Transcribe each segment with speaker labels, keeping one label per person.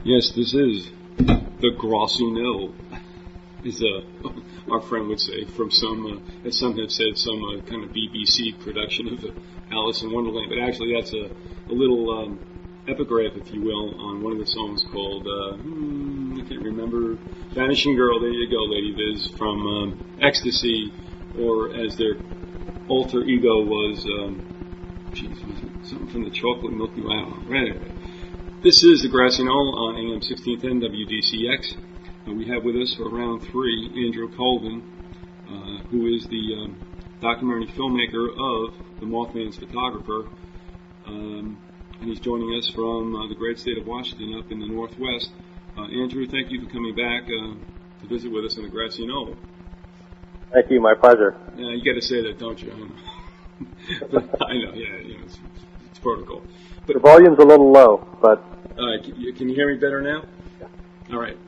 Speaker 1: Yes, this is the Grassy Knoll, as our friend would say, from some, as some have said, some kind of BBC production of Alice in Wonderland. But actually, that's a little epigraph, if you will, on one of the songs called, I can't remember, Vanishing Girl. There you go, Lady Viz, from Ecstasy, or as their alter ego was, was it something from the Chocolate Milky Way? I don't know. Anyway. This is the Grassy Knoll on AM 1610 WDCX. We have with us for round 3 Andrew Colvin, who is the documentary filmmaker of the Mothman's photographer. And he's joining us from the great state of Washington up in the Northwest. Andrew, thank you for coming back to visit with us on the Grassy Knoll.
Speaker 2: Thank you, my pleasure.
Speaker 1: You got to say that, don't you? I know. But I know, it's protocol. But
Speaker 2: the volume's a little low, but...
Speaker 1: can you hear me better now?
Speaker 2: Yeah.
Speaker 1: All right.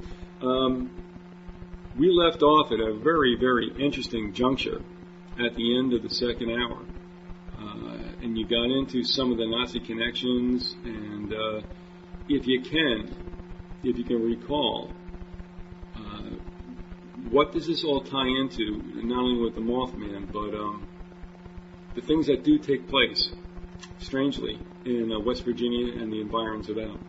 Speaker 1: We left off at a very, very interesting juncture at the end of the second hour. And you got into some of the Nazi connections, and if you can recall, what does this all tie into, not only with the Mothman, but the things that do take place, strangely, in West Virginia and the environs about?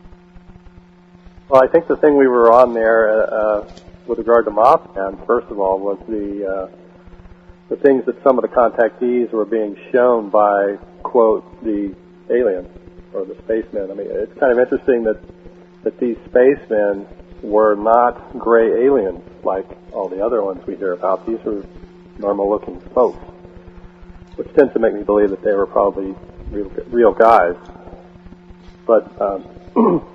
Speaker 2: Well, I think the thing we were on there with regard to Mothman, first of all, was the things that some of the contactees were being shown by, quote, the aliens or the spacemen. I mean, it's kind of interesting that these spacemen were not gray aliens like all the other ones we hear about. These were normal-looking folks, which tends to make me believe that they were probably real guys. But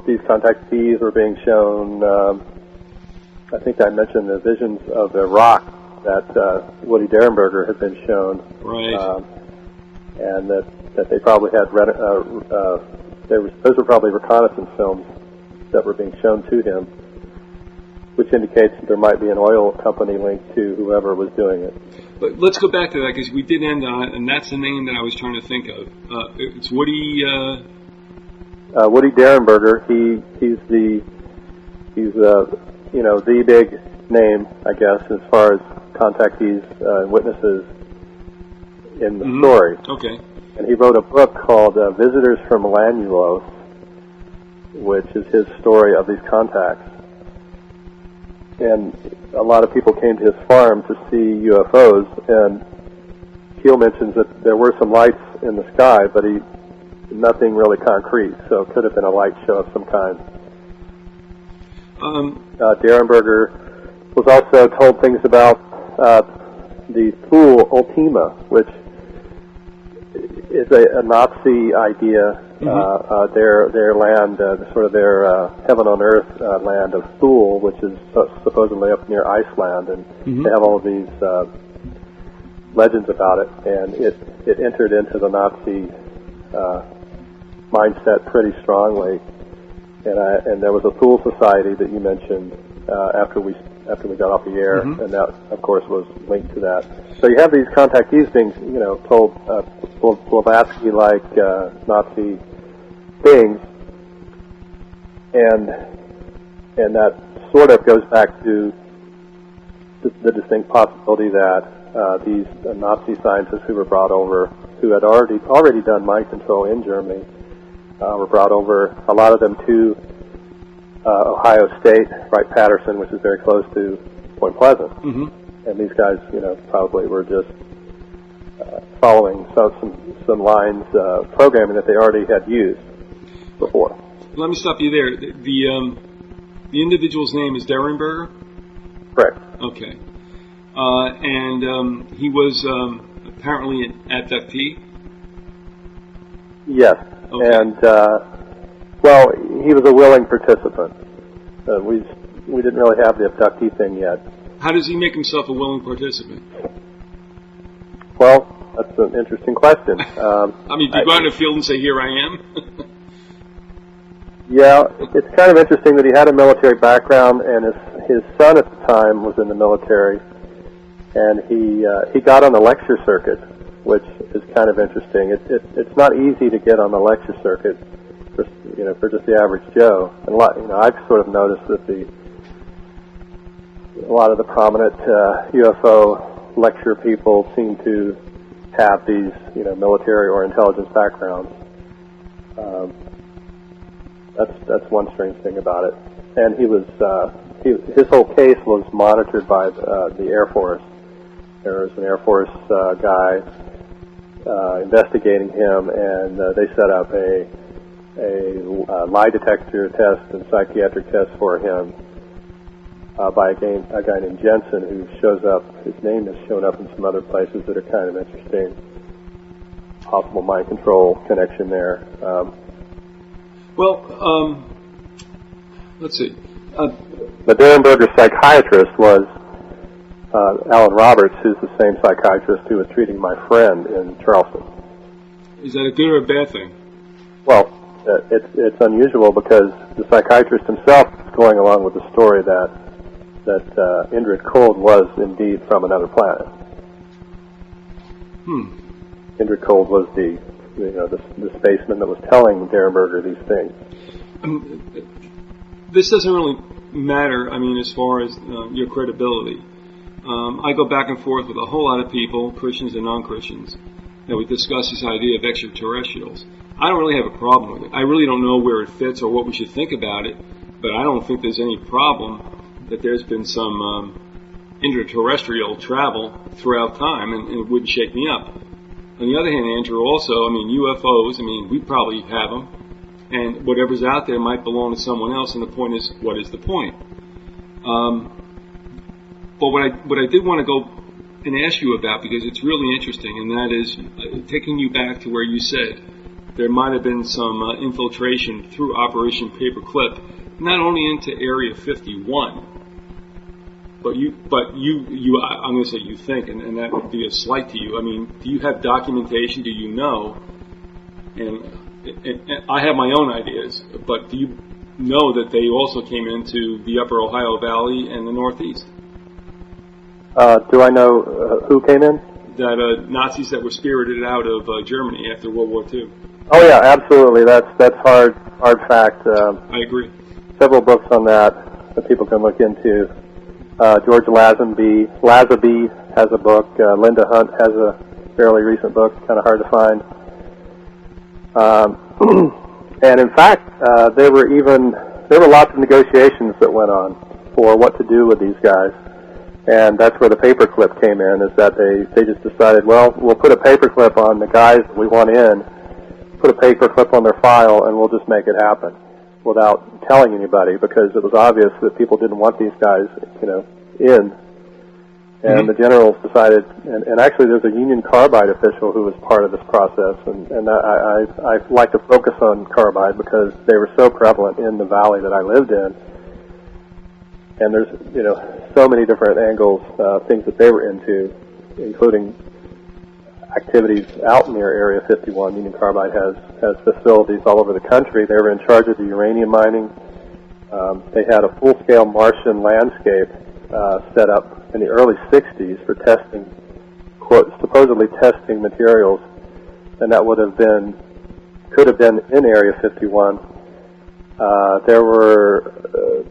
Speaker 2: these contactees were being shown, I think I mentioned the visions of Iraq that Woody Derenberger had been shown.
Speaker 1: Right.
Speaker 2: And that they probably had, those were probably reconnaissance films that were being shown to him, which indicates that there might be an oil company linked to whoever was doing it.
Speaker 1: But let's go back to that, because we did end on it, and that's the name that I was trying to think of. It's Woody...
Speaker 2: Woody Derenberger. He's the big name, I guess, as far as contactees and witnesses in the story.
Speaker 1: Okay.
Speaker 2: And he wrote a book called Visitors from Lanulos, which is his story of these contacts. And a lot of people came to his farm to see UFOs, and Keel mentions that there were some lights in the sky, but nothing really concrete, so it could have been a light show of some kind. Derenberger was also told things about the Thule Ultima, which is a Nazi idea. Their land, sort of their heaven on earth land of Thule, which is supposedly up near Iceland, and they have all of these legends about it, and it entered into the Nazi mindset pretty strongly. And there was a Thule Society that you mentioned after we got off the air, and that, of course, was linked to that. So you have these contactees being, told Blavatsky-like Nazi things, and that sort of goes back to the distinct possibility that these Nazi scientists who were brought over, who had already done mind control in Germany, were brought over, a lot of them to Ohio State, Wright-Patterson, which is very close to Point Pleasant. And these guys, probably were just following some lines, programming that they already had used before.
Speaker 1: Let me stop you there. The individual's name is Derenberger?
Speaker 2: Correct.
Speaker 1: Okay. And he was apparently an abductee?
Speaker 2: Yes.
Speaker 1: Okay.
Speaker 2: And, he was a willing participant. We didn't really have the abductee thing yet.
Speaker 1: How does he make himself a willing participant?
Speaker 2: Well, that's an interesting question.
Speaker 1: Do you go out in the field and say, "Here I am"?
Speaker 2: Yeah, it's kind of interesting that he had a military background, and his son at the time was in the military, and he got on the lecture circuit, which is kind of interesting. It's not easy to get on the lecture circuit for just the average Joe. And I've sort of noticed that a lot of the prominent UFO lecture people seem to have these, military or intelligence backgrounds. That's one strange thing about it. And his whole case was monitored by the Air Force. There was an Air Force guy investigating him, and they set up a lie detector test and psychiatric test for him by a guy named Jensen, who shows up. His name has shown up in some other places that are kind of interesting. Possible mind control connection there.
Speaker 1: Let's see.
Speaker 2: The Derenberger psychiatrist was Alan Roberts, who's the same psychiatrist who was treating my friend in Charleston.
Speaker 1: Is that a good or a bad thing?
Speaker 2: Well, it's unusual because the psychiatrist himself is going along with the story that Indrid Cold was indeed from another planet. Indrid Cold was the spaceman that was telling Derenberger these things.
Speaker 1: This doesn't really matter, as far as your credibility. I go back and forth with a whole lot of people, Christians and non-Christians, that we discuss this idea of extraterrestrials. I don't really have a problem with it. I really don't know where it fits or what we should think about it, but I don't think there's any problem that there's been some interterrestrial travel throughout time, and it wouldn't shake me up. On the other hand, Andrew, also, UFOs, we probably have them, and whatever's out there might belong to someone else, and the point is, what is the point? But what I did want to go and ask you about, because it's really interesting, and that is taking you back to where you said there might have been some infiltration through Operation Paperclip, not only into Area 51, but you I'm going to say you think, and that would be a slight to you. Do you have documentation? Do you know? And I have my own ideas, but do you know that they also came into the Upper Ohio Valley and the Northeast?
Speaker 2: Do I know who came in?
Speaker 1: That Nazis that were spirited out of Germany after World War II.
Speaker 2: Oh yeah, absolutely. That's hard fact.
Speaker 1: I agree.
Speaker 2: Several books on that people can look into. George Lazenby has a book. Linda Hunt has a fairly recent book, kind of hard to find. And in fact, there were lots of negotiations that went on for what to do with these guys. And that's where the paperclip came in, is that they just decided, well, we'll put a paperclip on the guys that we want in, put a paperclip on their file, and we'll just make it happen without telling anybody, because it was obvious that people didn't want these guys, in. And the generals decided, and actually there's a Union Carbide official who was part of this process, and I like to focus on Carbide because they were so prevalent in the valley that I lived in. And there's, so many different angles, things that they were into, including activities out near Area 51. Union Carbide has facilities all over the country. They were in charge of the uranium mining. They had a full-scale Martian landscape set up in the early 60s for testing, supposedly testing materials, and that could have been in Area 51. There were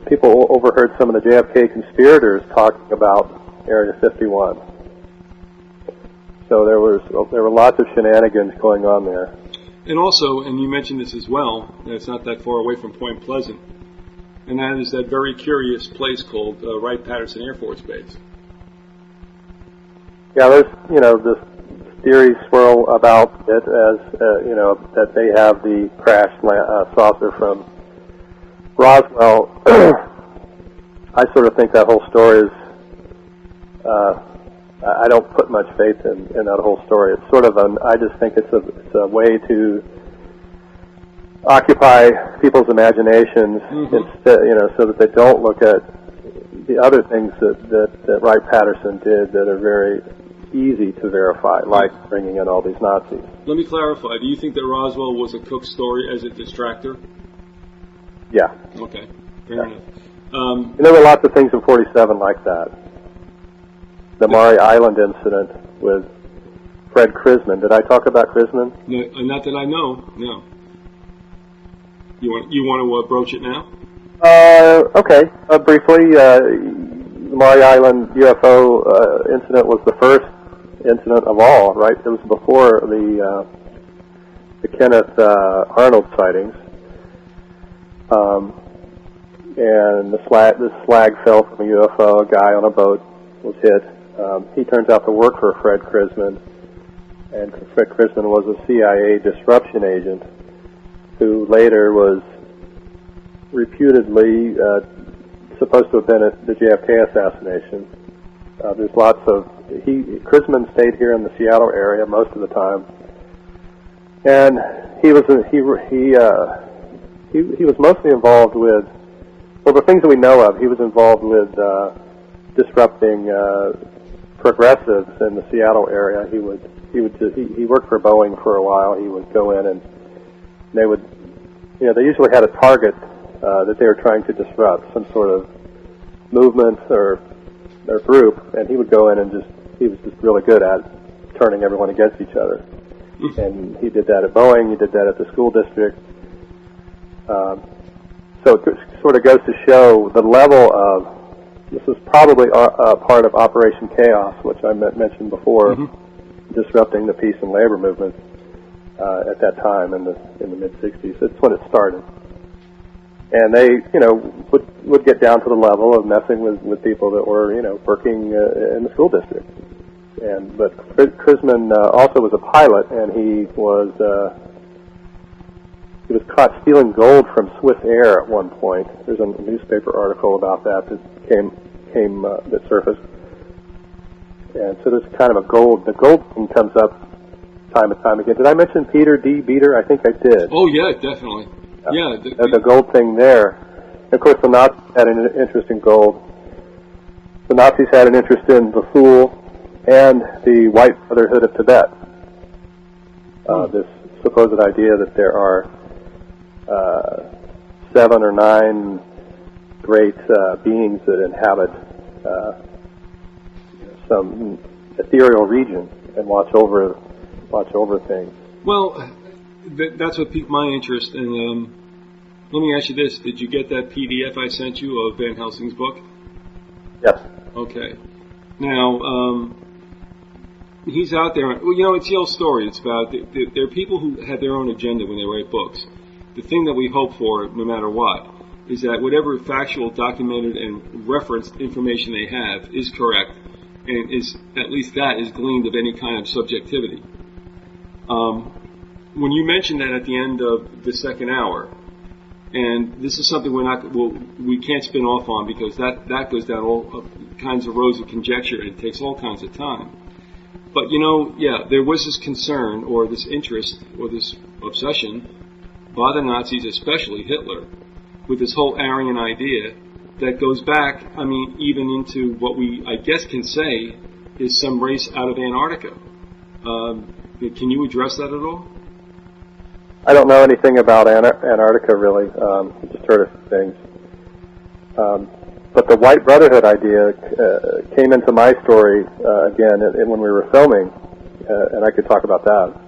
Speaker 2: people overheard some of the JFK conspirators talking about Area 51. So there were lots of shenanigans going on there.
Speaker 1: And also, and you mentioned this as well, that it's not that far away from Point Pleasant, and that is that very curious place called Wright-Patterson Air Force Base.
Speaker 2: Yeah, there's, this theory swirl about it as, that they have the crashed saucer from Roswell. I sort of think that whole story is, I don't put much faith in that whole story. It's sort of I just think it's a way to occupy people's imaginations, instead, so that they don't look at the other things that Wright-Patterson did that are very easy to verify, like bringing in all these Nazis.
Speaker 1: Let me clarify. Do you think that Roswell was a cook story as a distractor?
Speaker 2: Yeah.
Speaker 1: Okay. Fair enough.
Speaker 2: And there were lots of things in 47 like that. The Maury Island incident with Fred Krisman. Did I talk about Krisman?
Speaker 1: No, not that I know. No. You want to broach it now?
Speaker 2: Okay. Briefly, the Maury Island UFO incident was the first incident of all, right? It was before the Kenneth Arnold sightings. And the slag fell from a UFO. A guy on a boat was hit. He turns out to work for Fred Krisman, and Fred Krisman was a CIA disruption agent who later was reputedly supposed to have been at the JFK assassination. There's lots of Krisman stayed here in the Seattle area most of the time, and he was mostly involved with, well, the things that we know of. He was involved with disrupting progressives in the Seattle area. He worked for Boeing for a while. He would go in and they would, they usually had a target that they were trying to disrupt, some sort of movement or group, and he would go in and he was just really good at turning everyone against each other. And he did that at Boeing. He did that at the school district. So it sort of goes to show the level of, this was probably a part of Operation Chaos, which I mentioned before, disrupting the peace and labor movement at that time in the mid-'60s. That's when it started. And they, would get down to the level of messing with people that were, working in the school district. But Krisman also was a pilot, and he was caught stealing gold from Swiss Air at one point. There's a newspaper article about that that surfaced. And so there's kind of the gold thing comes up time and time again. Did I mention Peter D. Beater? I think I did.
Speaker 1: Oh, yeah, definitely. Yeah.
Speaker 2: The gold thing there. And of course, the Nazis had an interest in gold. The Nazis had an interest in the Thule and the White Brotherhood of Tibet. This supposed idea that there are 7 or 9 great beings that inhabit some ethereal region and watch over things.
Speaker 1: Well, that's what piqued my interest. And let me ask you this: did you get that PDF I sent you of Van Helsing's book?
Speaker 2: Yes.
Speaker 1: Okay. Now, he's out there. Well, it's the old story. It's about there are people who have their own agenda when they write books. The thing that we hope for, no matter what, is that whatever factual, documented, and referenced information they have is correct, and is at least that is gleaned of any kind of subjectivity. When you mentioned that at the end of the second hour, and this is something we can't spin off on because that goes down all kinds of roads of conjecture and it takes all kinds of time. But there was this concern or this interest or this obsession by the Nazis, especially Hitler, with this whole Aryan idea that goes back, even into what we, I guess, can say is some race out of Antarctica. Can you address that at all?
Speaker 2: I don't know anything about Antarctica, really. I just heard of things. But the White Brotherhood idea came into my story again when we were filming, and I could talk about that.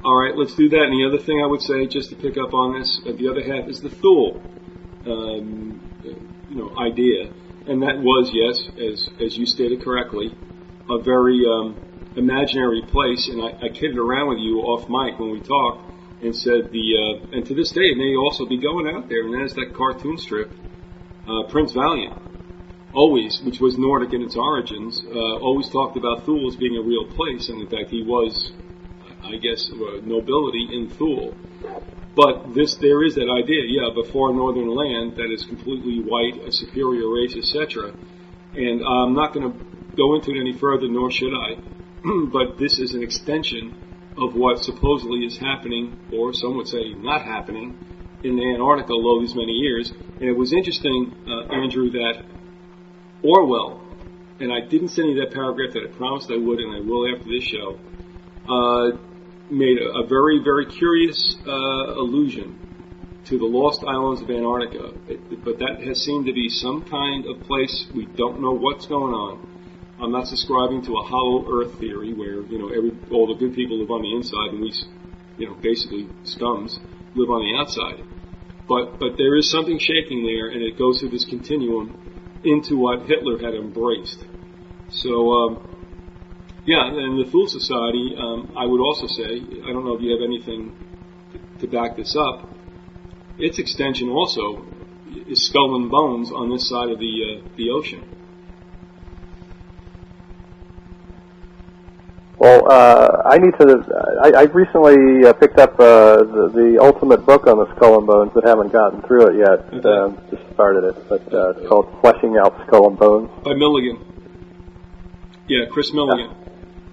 Speaker 1: All right, let's do that. And the other thing I would say, just to pick up on this, the other half is the Thule, idea, and that was, yes, as you stated correctly, a very imaginary place. And I kidded around with you off mic when we talked, and said and to this day it may also be going out there, and that is that cartoon strip, Prince Valiant, always, which was Nordic in its origins, always talked about Thule as being a real place, and in fact he was, I guess, nobility in Thule. But there is that idea, of a far northern land that is completely white, a superior race, etc. And I'm not going to go into it any further, nor should I, but this is an extension of what supposedly is happening, or some would say not happening, in Antarctica all these many years. And it was interesting, Andrew, that Orwell, and I didn't send you that paragraph that I promised I would, and I will after this show, made a very, very curious allusion to the lost islands of Antarctica. But that has seemed to be some kind of place. We don't know what's going on. I'm not subscribing to a hollow earth theory where, all the good people live on the inside and we, basically scums live on the outside. but there is something shaking there, and it goes through this continuum into what Hitler had embraced. So, yeah, and the Fool Society, I would also say, I don't know if you have anything to back this up, its extension also is Skull and Bones on this side of the ocean.
Speaker 2: Well, I need to. I recently picked up the ultimate book on the Skull and Bones, but haven't gotten through it yet.
Speaker 1: Okay.
Speaker 2: Just started it, but it's called Fleshing Out Skull and Bones.
Speaker 1: By Milligan. Yeah, Chris Milligan.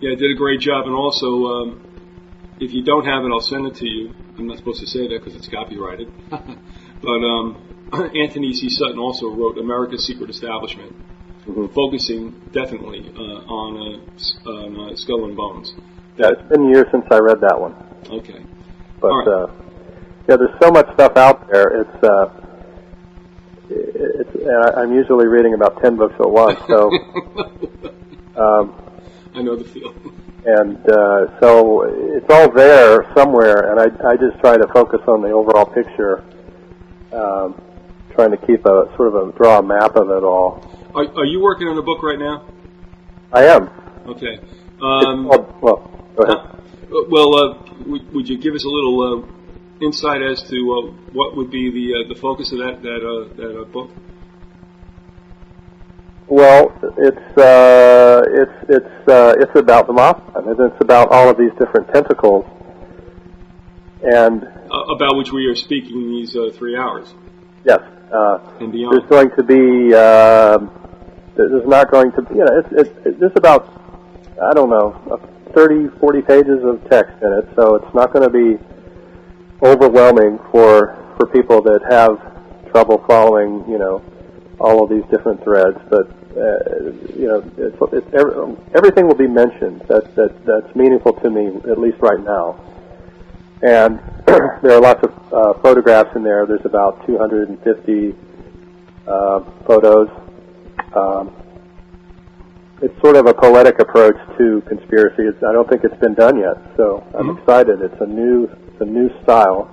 Speaker 1: Yeah, did a great job. And also, if you don't have it, I'll send it to you. I'm not supposed to say that because it's copyrighted. But Anthony C. Sutton also wrote America's Secret Establishment, focusing definitely on Skull and Bones.
Speaker 2: Yeah, it's been years since I read that one.
Speaker 1: Okay.
Speaker 2: But
Speaker 1: right.
Speaker 2: yeah, there's so much stuff out there. I'm usually reading about 10 books at once, so.
Speaker 1: I know the feel.
Speaker 2: And so it's all there somewhere, and I just try to focus on the overall picture, trying to keep draw a map of it all.
Speaker 1: Are you working on a book right now?
Speaker 2: I am.
Speaker 1: Okay.
Speaker 2: Well, go ahead.
Speaker 1: Would you give us a little insight as to what would be the focus of that book?
Speaker 2: Well, it's about the Mothman, and it's about all of these different tentacles, and
Speaker 1: about which we are speaking these 3 hours.
Speaker 2: Yes,
Speaker 1: and beyond.
Speaker 2: There's going to be. There's not going to be. There's about 30, 40 pages of text in it, so it's not going to be overwhelming for people that have trouble following. All of these different threads, but everything will be mentioned that's meaningful to me, at least right now. And there are lots of photographs in there. There's about 250 photos. It's sort of a poetic approach to conspiracy. I don't think it's been done yet, so I'm excited. It's a new style.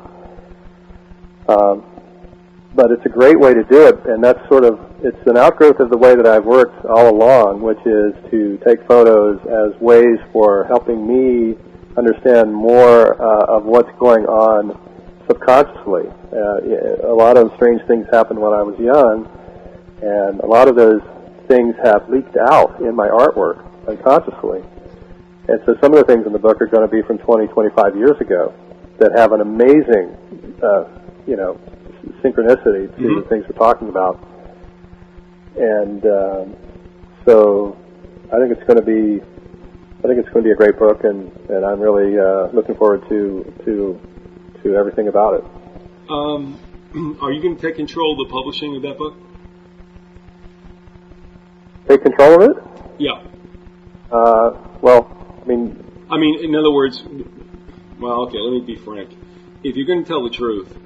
Speaker 2: But it's a great way to do it, and it's an outgrowth of the way that I've worked all along, which is to take photos as ways for helping me understand more of what's going on subconsciously. A lot of strange things happened when I was young, and a lot of those things have leaked out in my artwork unconsciously. And so some of the things in the book are going to be from 20, 25 years ago that have an amazing, synchronicity to the things we're talking about. And so I think it's going to be a great book, and I'm really looking forward to everything about it.
Speaker 1: Are you going to take control of the publishing of that book?
Speaker 2: Take control of it?
Speaker 1: Yeah.
Speaker 2: I mean,
Speaker 1: in other words, okay, let me be frank. If you're going to tell the truth,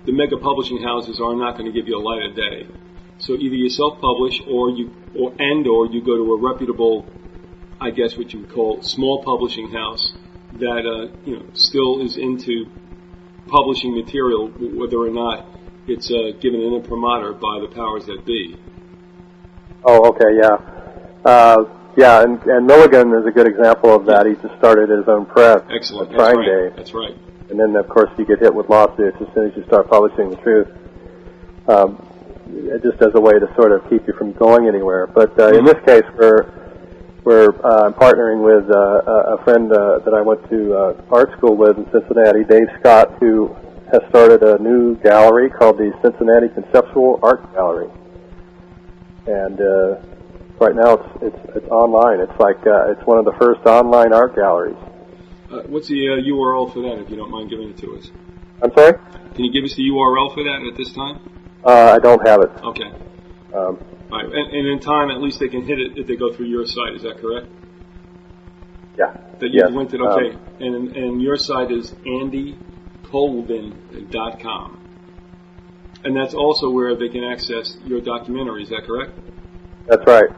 Speaker 1: the mega publishing houses are not going to give you a light of day. So either you self-publish, or you go to a reputable, I guess what you would call small publishing house that still is into publishing material, whether or not it's given an imprimatur by the powers that be.
Speaker 2: Oh, okay, yeah. Yeah, and Milligan is a good example of that. He just started his own press.
Speaker 1: Excellent.
Speaker 2: That's right. And then, of course, you get hit with lawsuits as soon as you start publishing the truth. Just as a way to sort of keep you from going anywhere. But in this case, we're partnering with a friend that I went to art school with in Cincinnati, Dave Scott, who has started a new gallery called the Cincinnati Conceptual Art Gallery. And right now it's online. It's like it's one of the first online art galleries.
Speaker 1: What's the URL for that, if you don't mind giving it to us?
Speaker 2: I'm sorry?
Speaker 1: Can you give us the URL for that at this time?
Speaker 2: I don't have it.
Speaker 1: Okay. All right. And in time, at least they can hit it if they go through your site. Is that correct?
Speaker 2: Yeah.
Speaker 1: That you linked it. Okay. And your site is andycolvin.com. And that's also where they can access your documentary. Is that correct?
Speaker 2: That's right.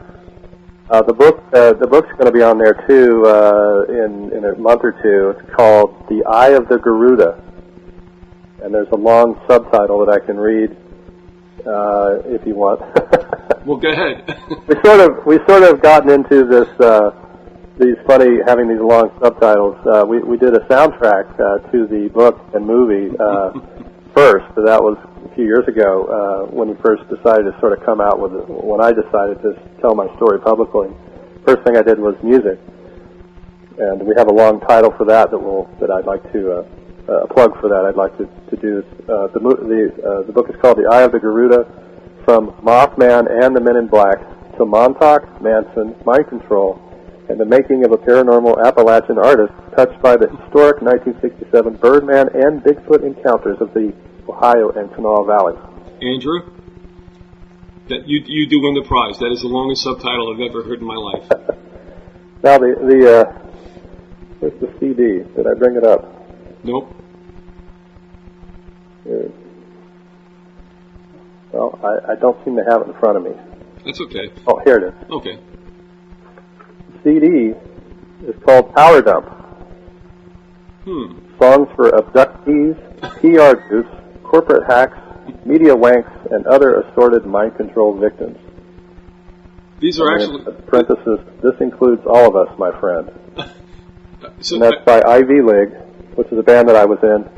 Speaker 2: The book's going to be on there too in a month or two. It's called The Eye of the Garuda, and there's a long subtitle that I can read if you want.
Speaker 1: Well, go ahead.
Speaker 2: we sort of gotten into this having these long subtitles. We did a soundtrack to the book and movie first. So that was a few years ago when we first decided to sort of come out with it. When I decided to tell my story publicly, first thing I did was music, and we have a long title for that I'd like to plug for that. I'd like to do. The book is called The Eye of the Garuda: From Mothman and the Men in Black to Montauk, Manson, Mind Control, and the Making of a Paranormal Appalachian Artist, touched by the historic 1967 Birdman and Bigfoot encounters of the Ohio and Kanawha Valleys.
Speaker 1: Andrew, that you do win the prize. That is the longest subtitle I've ever heard in my life.
Speaker 2: Now where's the CD? Did I bring it up?
Speaker 1: Nope.
Speaker 2: Here. Well, I don't seem to have it in front of me.
Speaker 1: That's okay.
Speaker 2: Oh, here it is.
Speaker 1: Okay.
Speaker 2: CD is called Power Dump. Songs for abductees, PR groups, corporate hacks, media wanks, and other assorted mind control victims.
Speaker 1: These are actually...
Speaker 2: Parenthesis, this includes all of us, my friend.
Speaker 1: So
Speaker 2: and that's by Ivy League, which is a band that I was in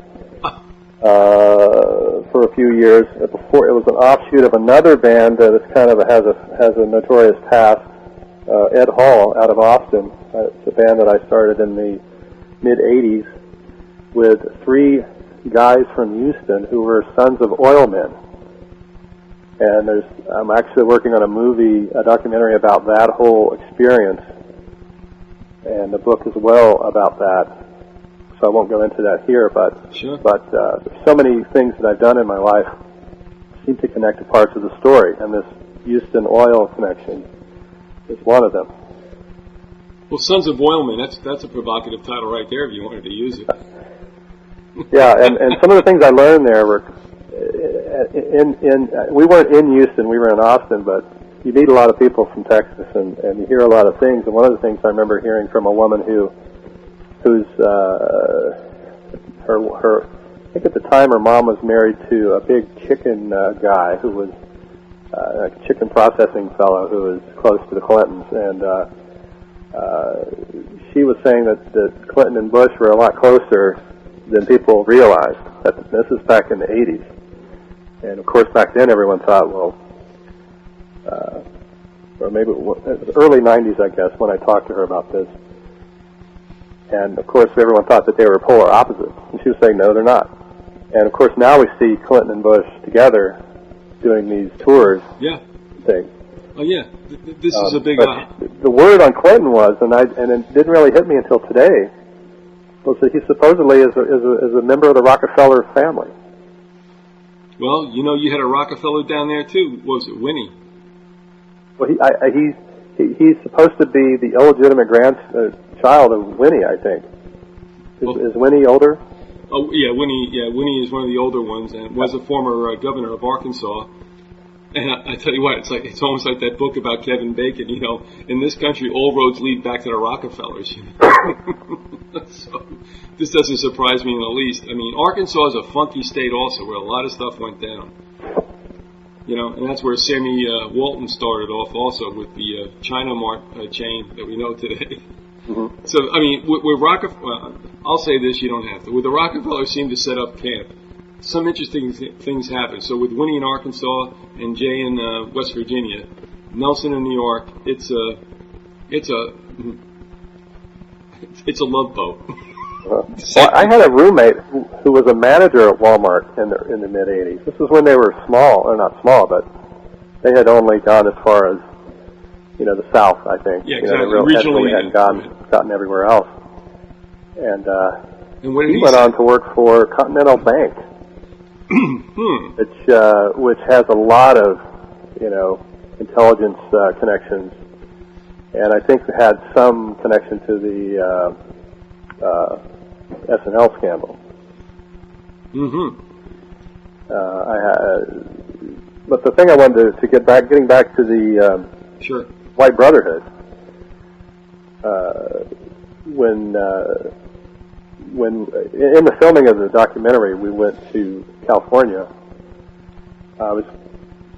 Speaker 2: for a few years. Before, it was an offshoot of another band that is kind of has a notorious past. Ed Hall out of Austin. It's a band that I started in the mid-'80s with 3 guys from Houston who were sons of oil men. And I'm actually working on a documentary about that whole experience, and the book as well about that. So I won't go into that here, but
Speaker 1: sure.
Speaker 2: But so many things that I've done in my life seem to connect to parts of the story, and this Houston oil connection is one of them.
Speaker 1: Well, Sons of Oilmen, that's a provocative title right there if you wanted to use it.
Speaker 2: Yeah, and some of the things I learned there were we weren't in Houston, we were in Austin, but you meet a lot of people from Texas and you hear a lot of things, and one of the things I remember hearing from a woman who's her I think at the time her mom was married to a big chicken guy who was a chicken processing fellow who was close to the Clintons, and she was saying that Clinton and Bush were a lot closer than people realized. This is back in the 80s. And of course back then everyone thought, well, or maybe it was early 90s, I guess, when I talked to her about this. And of course everyone thought that they were polar opposites. And she was saying, no, they're not. And of course now we see Clinton and Bush together doing these tours.
Speaker 1: Yeah.
Speaker 2: Things.
Speaker 1: Oh yeah, this is a big.
Speaker 2: The word on Clinton was, and it didn't really hit me until today, was that he supposedly is a member of the Rockefeller family.
Speaker 1: Well, you had a Rockefeller down there too. What was it, Winnie?
Speaker 2: Well, he's supposed to be the illegitimate grandchild of Winnie, I think. Is Winnie older?
Speaker 1: Oh yeah, Winnie. Yeah, Winnie is one of the older ones, and was a former governor of Arkansas. And I tell you what, it's almost like that book about Kevin Bacon. In this country, all roads lead back to the Rockefellers. So this doesn't surprise me in the least. I mean, Arkansas is a funky state also, where a lot of stuff went down. And that's where Sammy Walton started off also with the China Mart chain that we know today. Mm-hmm. So, I mean, with Rockefeller, I'll say this, you don't have to. With the Rockefellers seemed to set up camp, some interesting things happened. So with Winnie in Arkansas and Jay in West Virginia, Nelson in New York, it's a love boat.
Speaker 2: Well, I had a roommate who was a manager at Walmart in the mid '80s. This was when they were small, or not small, but they had only gone as far as the South, I think.
Speaker 1: Yeah, exactly. Regionally,
Speaker 2: hadn't gotten everywhere else. And
Speaker 1: what did
Speaker 2: he went on to work for Continental Bank. Which has a lot of, intelligence connections, and I think had some connection to the S&L scandal.
Speaker 1: Mm-hmm.
Speaker 2: But the thing I wanted to getting back to the
Speaker 1: sure.
Speaker 2: White Brotherhood, when in the filming of the documentary, we went to California. I was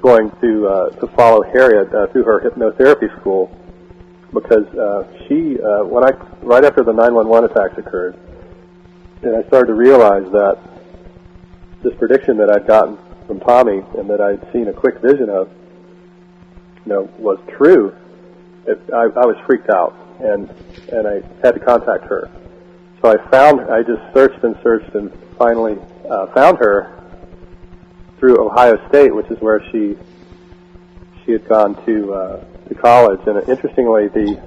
Speaker 2: going to follow Harriet through her hypnotherapy school because right after the 911 attacks occurred, and I started to realize that this prediction that I'd gotten from Tommy and that I'd seen a quick vision of, was true. I was freaked out, and I had to contact her. So I just searched and finally found her through Ohio State, which is where she had gone to college. And interestingly, the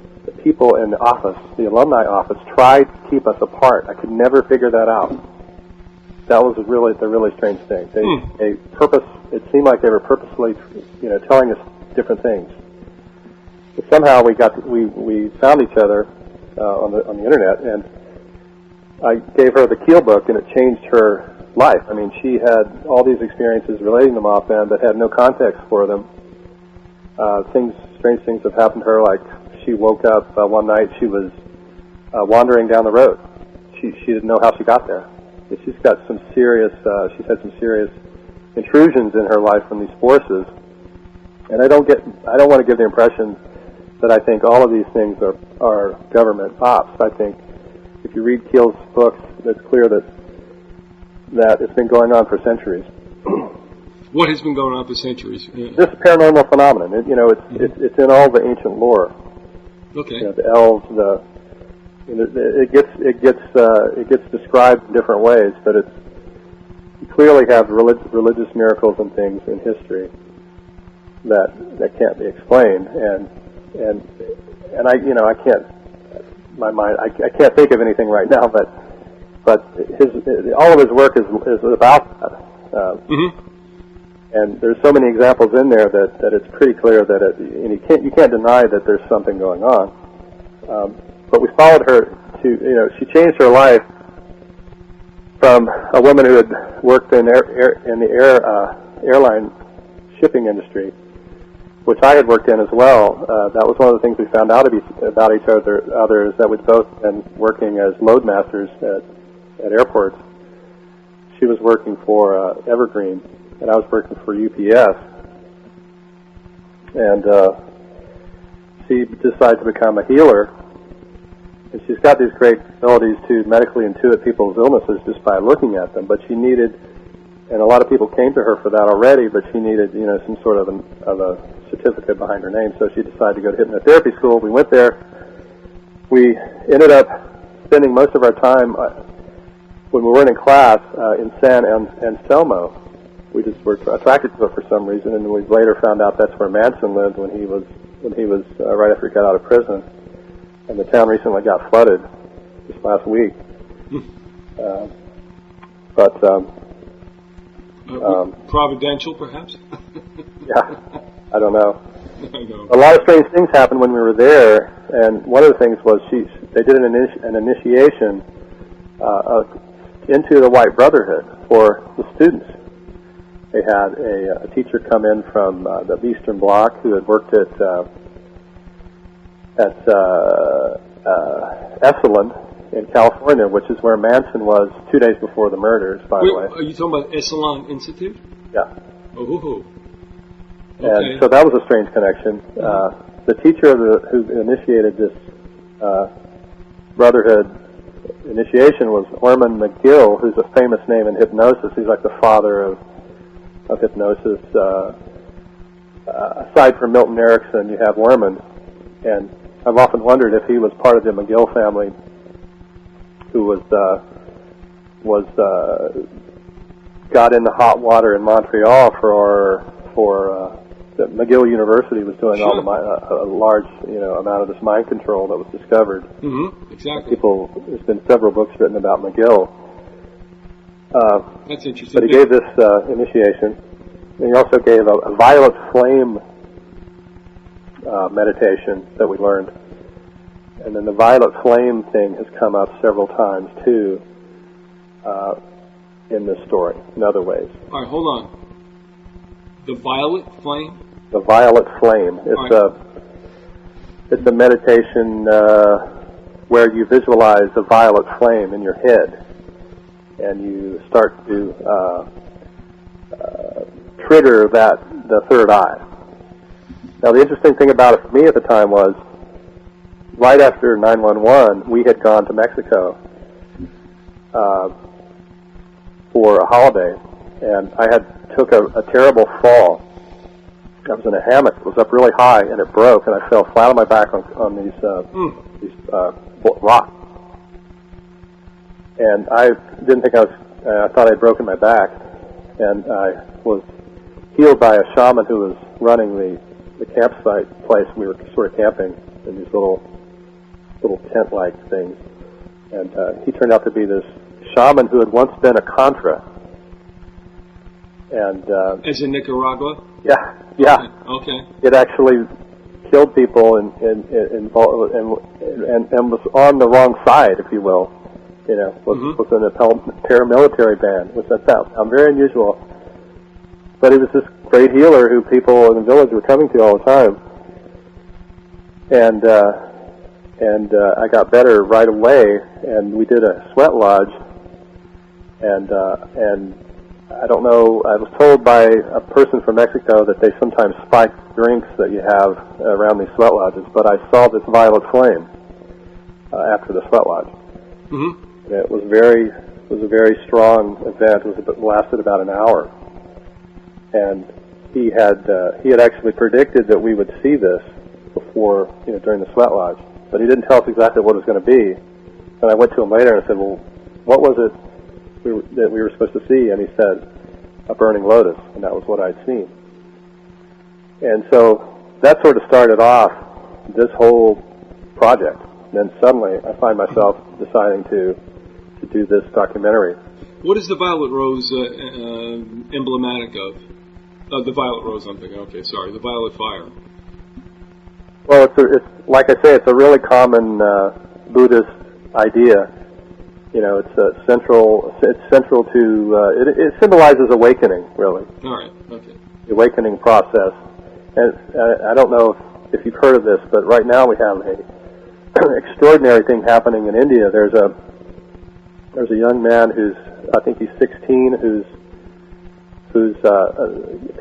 Speaker 2: people in the office, the alumni office, tried to keep us apart. I could never figure that out. That was the really strange thing. It seemed like they were purposely, telling us different things. But somehow we found each other on the internet, and I gave her the Keel book, and it changed her life. I mean, she had all these experiences relating to Mothman, but had no context for them. Strange things have happened to her, like she woke up one night, she was wandering down the road. She didn't know how she got there. She's had some serious intrusions in her life from these forces. And I don't want to give the impression that I think all of these things are government ops. I think if you read Keel's books, it's clear that it's been going on for centuries.
Speaker 1: What has been going on for centuries? Yeah.
Speaker 2: This paranormal phenomenon. It's in all the ancient lore.
Speaker 1: Okay.
Speaker 2: The elves, it gets described in different ways, but you clearly have religious miracles and things in history that can't be explained, and I can't. My mind, I can't think of anything right now, but all of his work is about that. And there's so many examples in there that it's pretty clear that you can't deny that there's something going on. But we followed her she changed her life from a woman who had worked in the airline shipping industry, which I had worked in as well. That was one of the things we found out about each other is that we'd both been working as load masters at airports. She was working for Evergreen, and I was working for UPS. And she decided to become a healer. And she's got these great abilities to medically intuit people's illnesses just by looking at them. But she needed, and a lot of people came to her for that already, but she needed, some sort of a certificate behind her name. So she decided to go to hypnotherapy school. We went there. We ended up spending most of our time when we weren't in class in San Anselmo. We just were attracted to it for some reason, and we later found out that's where Manson lived when he was right after he got out of prison. And the town recently got flooded this last week.
Speaker 1: Providential, perhaps?
Speaker 2: Yeah, I don't know. A lot of strange things happened when we were there, and one of the things was they did an initiation into the White Brotherhood for the students. They had a teacher come in from the Eastern Bloc who had worked at Esalen in California, which is where Manson was 2 days before the murders, by the way.
Speaker 1: Are you talking about Esalen Institute?
Speaker 2: Yeah.
Speaker 1: Oh. Okay.
Speaker 2: And so that was a strange connection. The teacher who initiated this Brotherhood initiation was Orman McGill, who's a famous name in hypnosis. He's like the father of hypnosis. Aside from Milton Erickson, you have Orman. And I've often wondered if he was part of the McGill family who got in the hot water in Montreal for the McGill University was doing all a large amount of this mind control that was discovered.
Speaker 1: Mm-hmm. Exactly.
Speaker 2: There's been several books written about McGill.
Speaker 1: That's interesting.
Speaker 2: But he gave this initiation. And he also gave a violet flame meditation that we learned. And then the violet flame thing has come up several times, too, in this story, in other ways.
Speaker 1: All right, hold on. The violet flame?
Speaker 2: The violet flame. It's a meditation where you visualize a violet flame in your head, and you start to trigger the third eye. Now, the interesting thing about it for me at the time was, right after 9/11, we had gone to Mexico for a holiday, and I took a terrible fall. I was in a hammock. It was up really high, and it broke, and I fell flat on my back on these rocks. And I didn't think I thought I'd broken my back, and I was healed by a shaman who was running the campsite place. We were sort of camping in these little tent-like things, and he turned out to be this shaman who had once been a Contra. And
Speaker 1: as in Nicaragua?
Speaker 2: Yeah.
Speaker 1: Okay.
Speaker 2: It actually killed people and was on the wrong side, if you will. You know, was in a paramilitary band, which I found very unusual. But he was this great healer who people in the village were coming to all the time. And I got better right away, and we did a sweat lodge, and I don't know, I was told by a person from Mexico that they sometimes spike drinks that you have around these sweat lodges, but I saw this violet flame after the sweat lodge. Mm-hmm. It was a very strong event. It lasted about an hour. And he had actually predicted that we would see this before, during the sweat lodge. But he didn't tell us exactly what it was going to be. And I went to him later and I said, well, what was it that we were supposed to see? And he said, a burning lotus. And that was what I'd seen. And so that sort of started off this whole project. And then suddenly I find myself deciding to do this documentary.
Speaker 1: What is the violet rose emblematic of? The violet rose, I'm thinking. Okay, sorry. The violet fire.
Speaker 2: Well, it's like I say, it's a really common Buddhist idea. It's central to it symbolizes awakening, really.
Speaker 1: All right. Okay.
Speaker 2: The awakening process. And I don't know if you've heard of this, but right now we have an extraordinary thing happening in India. There's a young man who's, I think he's 16, who's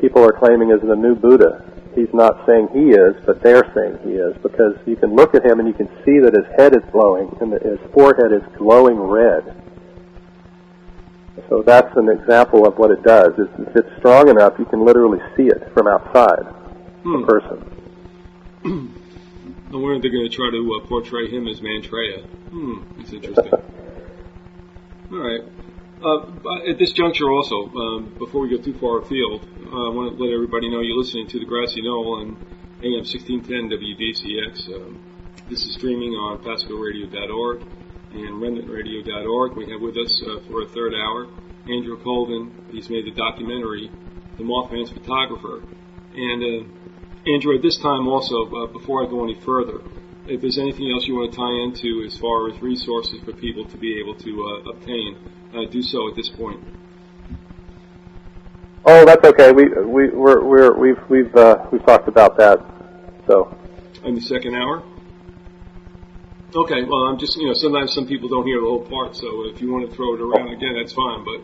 Speaker 2: people are claiming is the new Buddha. He's not saying he is, but they're saying he is, because you can look at him and you can see that his head is glowing and his forehead is glowing red. So that's an example of what it does. If it's strong enough, you can literally see it from outside the person.
Speaker 1: I wonder if they're going to try to portray him as Maitreya. That's interesting. All right. At this juncture also, before we go too far afield, I want to let everybody know you're listening to the Grassy Knoll on AM 1610 WDCX. This is streaming on PascoRadio.org and RemnantRadio.org. We have with us for a third hour Andrew Colvin. He's made the documentary, The Mothman's Photographer. And Andrew, at this time also, before I go any further, if there's anything else you want to tie into as far as resources for people to be able to obtain, do so at this point.
Speaker 2: Oh, that's okay. We've talked about that. So.
Speaker 1: In the second hour. Okay. Well, I'm just sometimes some people don't hear the whole part, so if you want to throw it around again, that's fine. But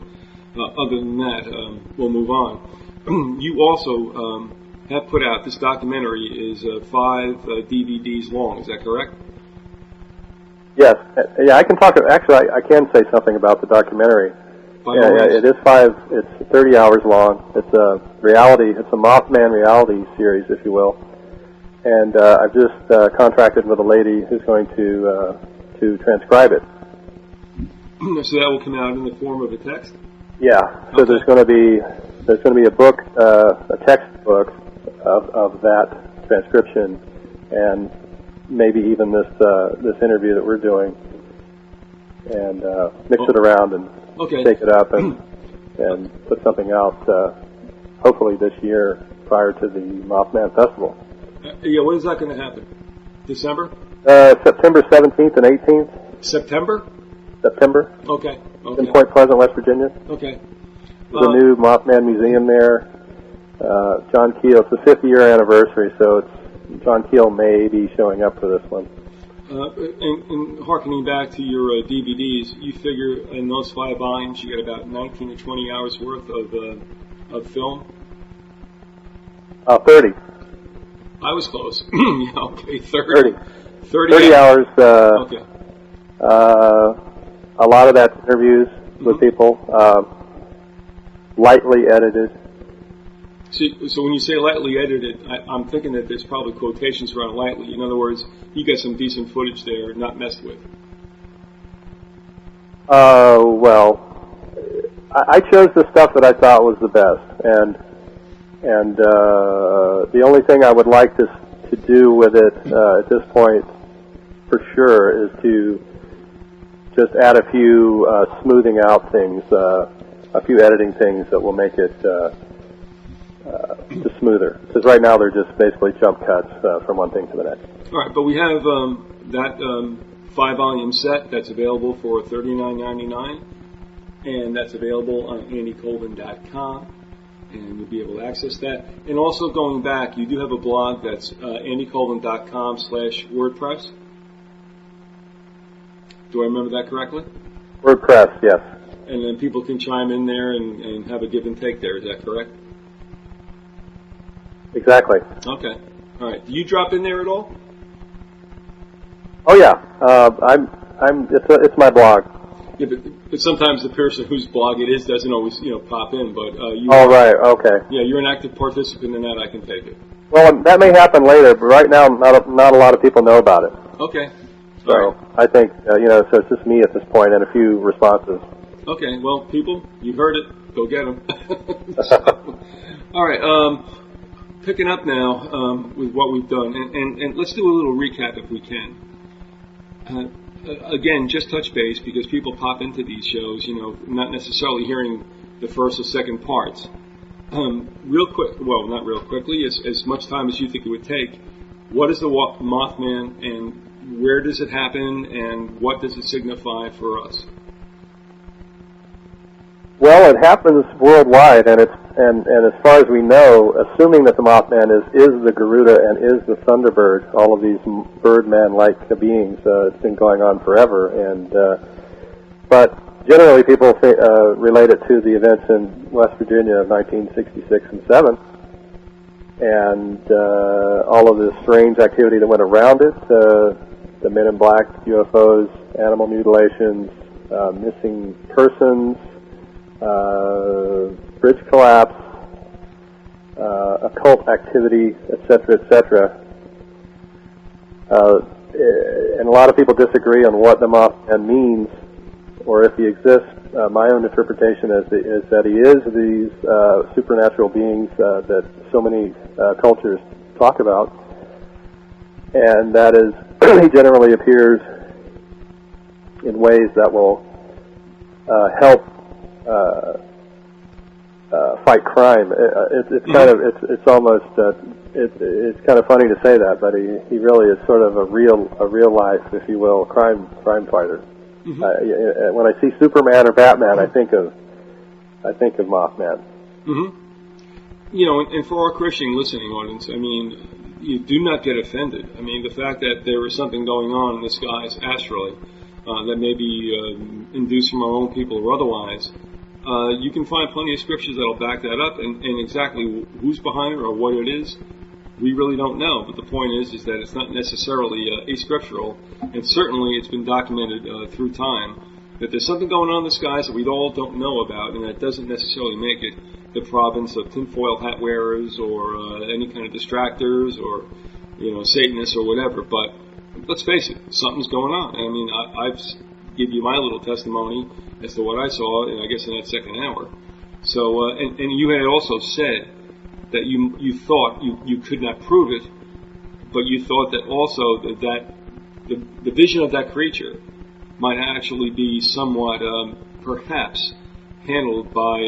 Speaker 1: other than that, we'll move on. You also have put out this documentary is 5 DVDs long. Is that correct?
Speaker 2: Yes. Yeah, I can talk. Actually, I can say something about the documentary. Yeah, it is 5. It's 30 hours long. It's a reality. It's a Mothman reality series, if you will. And I've just contracted with a lady who's going to transcribe it.
Speaker 1: So that will come out in the form of a text.
Speaker 2: Yeah. So
Speaker 1: okay.
Speaker 2: there's going to be a book, a textbook of that transcription, and maybe even this interview that we're doing, and mix it around and take it up and put something out, hopefully this year prior to the Mothman Festival.
Speaker 1: Yeah, when is that going to happen? December?
Speaker 2: September 17th and 18th.
Speaker 1: September? Okay.
Speaker 2: In Point Pleasant, West Virginia.
Speaker 1: Okay.
Speaker 2: There's a new Mothman museum there. John Keel, it's the 50th year anniversary, so John Keel may be showing up for this one.
Speaker 1: And harkening back to your DVDs, you figure in those 5 volumes you get about 19 to 20 hours worth of film?
Speaker 2: 30.
Speaker 1: I was close. Yeah, okay, 30.
Speaker 2: 30 hours.
Speaker 1: Okay.
Speaker 2: A lot of that's interviews with people, lightly edited.
Speaker 1: See, so when you say lightly edited, I'm thinking that there's probably quotations around lightly. In other words, you got some decent footage there, not messed with.
Speaker 2: Well, I chose the stuff that I thought was the best, and the only thing I would like to do with it at this point, for sure, is to just add a few smoothing out things, a few editing things that will make it just smoother. Because right now they're just basically jump cuts from one thing to the next.
Speaker 1: All right, but we have that 5-volume set that's available for $39.99, and that's available on AndyColvin.com, and you'll be able to access that. And also going back, you do have a blog that's AndyColvin.com/WordPress. Do I remember that correctly?
Speaker 2: WordPress, yes.
Speaker 1: And then people can chime in there and have a give and take there. Is that correct?
Speaker 2: Exactly.
Speaker 1: Okay. All right. Do you drop in there at all?
Speaker 2: Oh yeah. It's my blog.
Speaker 1: Yeah, but sometimes the person whose blog it is doesn't always pop in. But you.
Speaker 2: Oh right. Okay.
Speaker 1: Yeah, you're an active participant in that. I can take it.
Speaker 2: Well, that may happen later, but right now not a lot of people know about it.
Speaker 1: Okay.
Speaker 2: So
Speaker 1: right.
Speaker 2: I think so it's just me at this point and a few responses.
Speaker 1: Okay. Well, people, you heard it. Go get them. All right. Picking up now with what we've done, and let's do a little recap if we can. Again, just touch base because people pop into these shows, not necessarily hearing the first or second parts. Real quick, well, not real quickly, as much time as you think it would take. What is the Mothman, and where does it happen, and what does it signify for us?
Speaker 2: Well, it happens worldwide, and as far as we know, assuming that the Mothman is the Garuda and is the Thunderbird, all of these Birdman-like beings, it's been going on forever. And but generally, people relate it to the events in West Virginia of 1966 and 7, and all of the strange activity that went around it, the Men in Black, UFOs, animal mutilations, missing persons. Bridge collapse, occult activity, etc., etc. And a lot of people disagree on what the Mothman means, or if he exists. My own interpretation is that he is these supernatural beings that so many cultures talk about, and that is he generally appears in ways that will help fight crime. It's kind of it's almost it's kind of funny to say that, but he really is sort of a real life, if you will, crime fighter. Mm-hmm. When I see Superman or Batman, I think of Mothman.
Speaker 1: Mm-hmm. And for our Christian listening audience, I mean, you do not get offended. I mean, the fact that there is something going on in the skies astrally that may be induced from our own people or otherwise. You can find plenty of scriptures that will back that up, and exactly who's behind it or what it is, we really don't know. But the point is that it's not necessarily ascriptural, and certainly it's been documented through time that there's something going on in the skies that we all don't know about, and that doesn't necessarily make it the province of tinfoil hat wearers or any kind of distractors or Satanists or whatever. But let's face it, something's going on. I mean, I've give you my little testimony as to what I saw, I guess, in that second hour. So, and you had also said that you thought you could not prove it, but you thought that also that the vision of that creature might actually be somewhat, perhaps, handled by,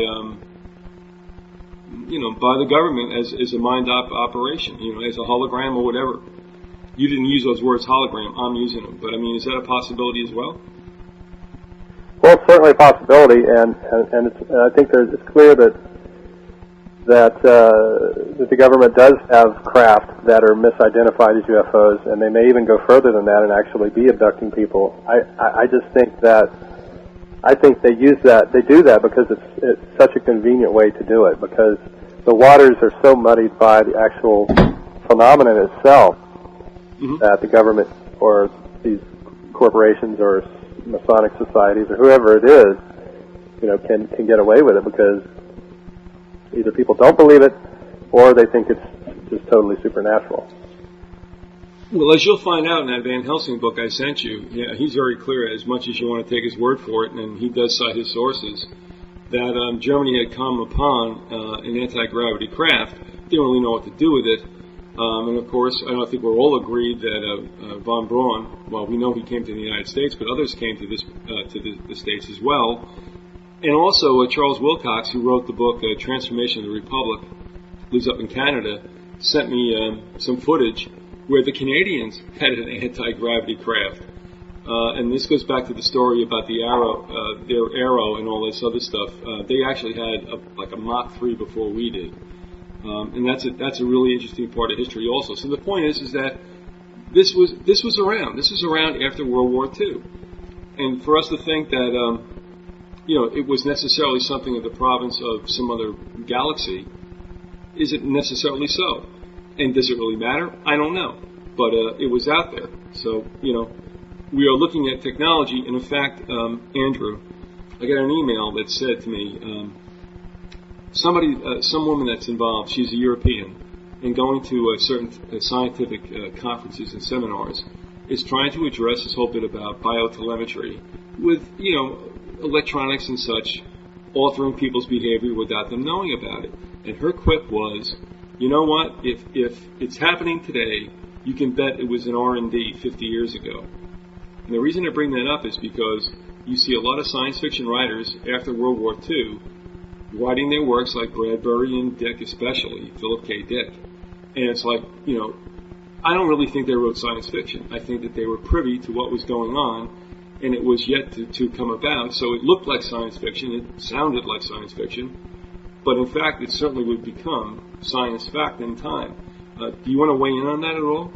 Speaker 1: by the government as a mind operation, as a hologram or whatever. You didn't use those words, hologram. I'm using them, but I mean, is that a possibility as well?
Speaker 2: Well, it's certainly a possibility, and I think it's clear that that the government does have craft that are misidentified as UFOs, and they may even go further than that and actually be abducting people. I just think that they do that because it's such a convenient way to do it, because the waters are so muddied by the actual phenomenon itself that the government or these corporations or Masonic societies or whoever it is, can get away with it, because either people don't believe it or they think it's just totally supernatural.
Speaker 1: Well, as you'll find out in that Van Helsing book I sent you, he's very clear, as much as you want to take his word for it, and he does cite his sources, that Germany had come upon an anti-gravity craft. They didn't really know what to do with it. And of course, I think we're all agreed that von Braun, well, we know he came to the United States, but others came to the States as well. And also Charles Wilcox, who wrote the book Transformation of the Republic, lives up in Canada, sent me some footage where the Canadians had an anti-gravity craft. And this goes back to the story about the arrow, their arrow and all this other stuff. They actually had a Mach 3 before we did. And that's a really interesting part of history also. So the point is that this was around. This was around after World War II. And for us to think that, it was necessarily something of the province of some other galaxy isn't necessarily so. And does it really matter? I don't know. But it was out there. So, we are looking at technology. And in fact, Andrew, I got an email that said to me, some woman that's involved, she's a European, and going to certain scientific conferences and seminars, is trying to address this whole bit about biotelemetry with, electronics and such, altering people's behavior without them knowing about it. And her quip was, you know what, if it's happening today, you can bet it was an R&D 50 years ago. And the reason I bring that up is because you see a lot of science fiction writers after World War II writing their works, like Bradbury and Dick especially, Philip K. Dick. And it's like, I don't really think they wrote science fiction. I think that they were privy to what was going on, and it was yet to come about. So it looked like science fiction, it sounded like science fiction, but in fact it certainly would become science fact in time. Do you want to weigh in on that at all?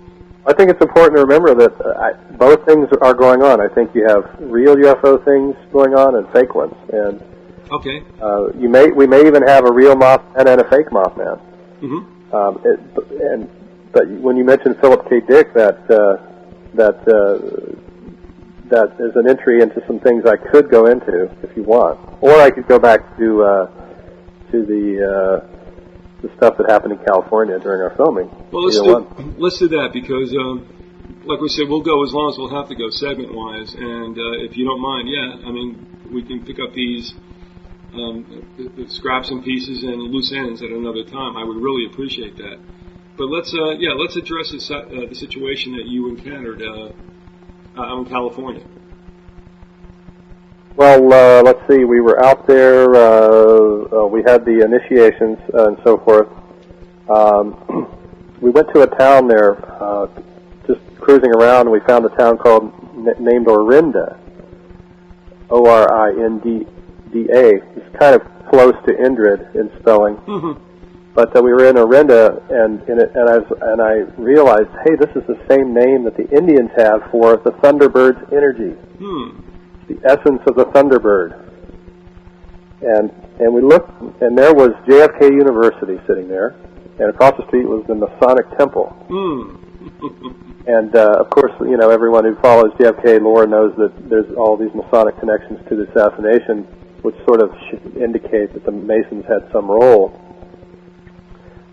Speaker 2: I think it's important to remember that both things are going on. I think you have real UFO things going on and fake ones. And
Speaker 1: okay.
Speaker 2: We may even have a real Mothman and a fake Mothman.
Speaker 1: Mm-hmm.
Speaker 2: But when you mentioned Philip K. Dick, that is an entry into some things I could go into if you want, or I could go back to the stuff that happened in California during our filming.
Speaker 1: Well, let's do that, because like we said, we'll go as long as we'll have to go segment-wise, and if you don't mind, we can pick up these scraps and pieces and loose ends at another time. I would really appreciate that. But let's address the situation that you encountered out in California.
Speaker 2: Well, let's see. We were out there. We had the initiations and so forth. We went to a town there, just cruising around, and we found a town named Orinda, Orinda. It's kind of close to Indrid in spelling. Mm-hmm. But we were in Orinda, and I realized, hey, this is the same name that the Indians have for the Thunderbird's energy, the essence of the Thunderbird. And we looked, and there was JFK University sitting there, and across the street was the Masonic Temple. And of course, everyone who follows JFK lore knows that there's all these Masonic connections to the assassination, which sort of should indicate that the Masons had some role.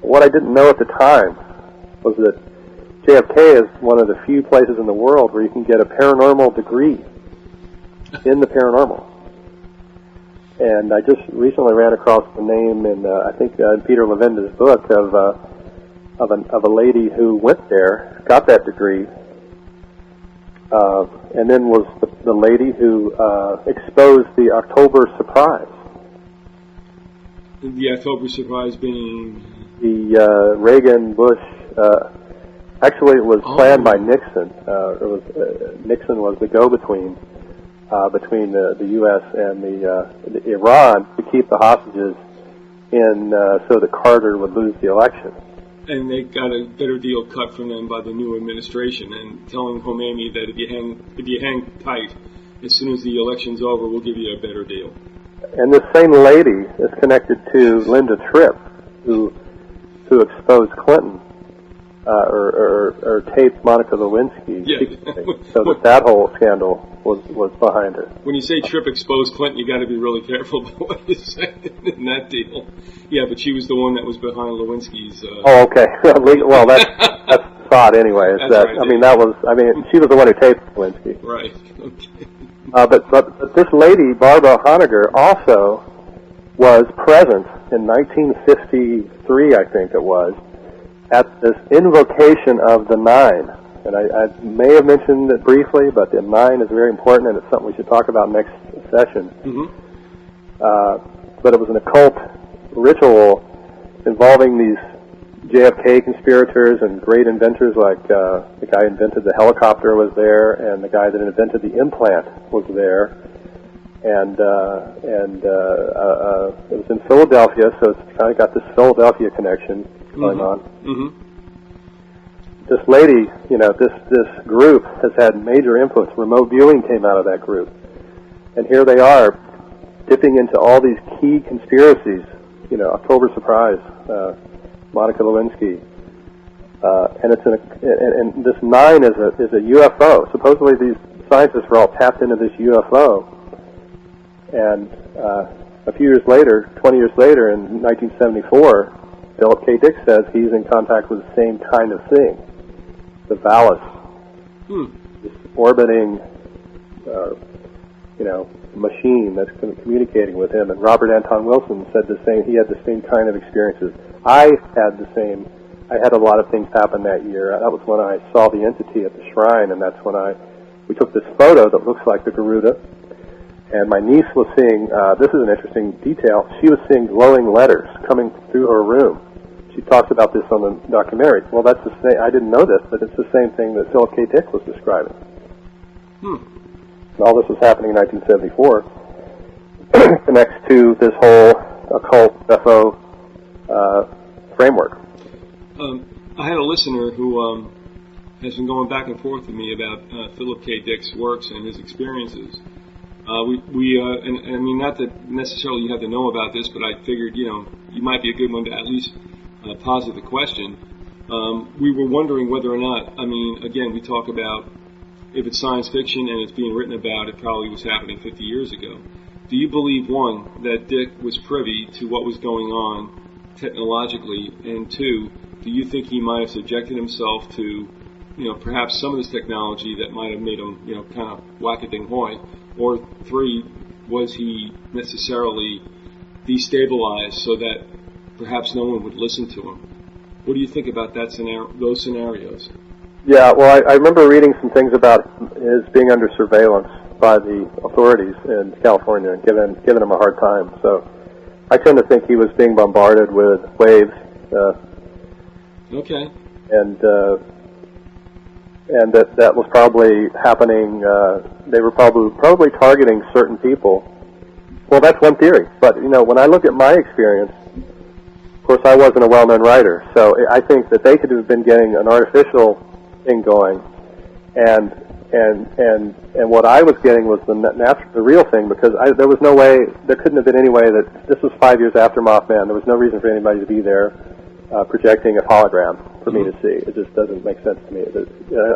Speaker 2: What I didn't know at the time was that JFK is one of the few places in the world where you can get a paranormal degree in the paranormal. And I just recently ran across the name in, I think, in Peter Levenda's book of a lady who went there, got that degree, and then was the lady who exposed the October surprise.
Speaker 1: The October surprise being
Speaker 2: the Reagan Bush. Actually, it was planned by Nixon. Nixon was the go-between between the U.S. and the Iran to keep the hostages so that Carter would lose the election.
Speaker 1: And they got a better deal cut from them by the new administration, and telling Khomeini that if you hang tight, as soon as the election's over, we'll give you a better deal.
Speaker 2: And this same lady is connected to Linda Tripp, who exposed Clinton, or taped Monica Lewinsky, so that whole scandal was behind her.
Speaker 1: When you say Tripp exposed Clinton, you got to be really careful about what you say in that deal. Yeah, but she was the one that was behind Lewinsky's.
Speaker 2: Oh, okay. Well, that's thought anyway. She was the one who taped Lewinsky.
Speaker 1: Right. Okay.
Speaker 2: But this lady, Barbara Honegger, also was present in 1953, I think it was, at this invocation of the Nine. And I may have mentioned it briefly, but the Nine is very important, and it's something we should talk about next session.
Speaker 1: Mm-hmm.
Speaker 2: But it was an occult ritual involving these JFK conspirators and great inventors, like the guy who invented the helicopter was there, and the guy that invented the implant was there. And it was in Philadelphia, so it's kind of got this Philadelphia connection going on.
Speaker 1: Mm-hmm.
Speaker 2: This lady, this group has had major influence. Remote viewing came out of that group. And here they are, dipping into all these key conspiracies, October Surprise, Monica Lewinsky, and this Nine is a UFO. Supposedly these scientists were all tapped into this UFO, and a few years later, 20 years later, in 1974, Philip K. Dick says he's in contact with the same kind of thing, the Valis, this orbiting, machine that's communicating with him. And Robert Anton Wilson said the same. He had the same kind of experiences. I had a lot of things happen that year. That was when I saw the entity at the shrine, and that's when we took this photo that looks like the Garuda. And my niece was seeing, this is an interesting detail, she was seeing glowing letters coming through her room. She talks about this on the documentary. Well, that's the same, I didn't know this, but it's the same thing that Philip K. Dick was describing. And all this was happening in 1974. Connects to this whole occult UFO framework.
Speaker 1: I had a listener who has been going back and forth with me about Philip K. Dick's works and his experiences. Not that necessarily you have to know about this, but I figured, you might be a good one to at least posit the question. We were wondering whether or not, again, we talk about if it's science fiction and it's being written about, it probably was happening 50 years ago. Do you believe, one, that Dick was privy to what was going on technologically, and two, do you think he might have subjected himself to, perhaps some of this technology that might have made him, kind of whack-a-ding-hoy? Or three, was he necessarily destabilized so that perhaps no one would listen to him? What do you think about that those scenarios?
Speaker 2: Yeah, well, I remember reading some things about his being under surveillance by the authorities in California and giving him a hard time. So I tend to think he was being bombarded with waves.
Speaker 1: Okay.
Speaker 2: And that was probably happening. They were probably targeting certain people. Well, that's one theory. But when I look at my experience, of course, I wasn't a well-known writer, so I think that they could have been getting an artificial thing going, and what I was getting was the real thing, because there was no way, there couldn't have been any way that this was 5 years after Mothman. There was no reason for anybody to be there projecting a hologram for me to see. It just doesn't make sense to me.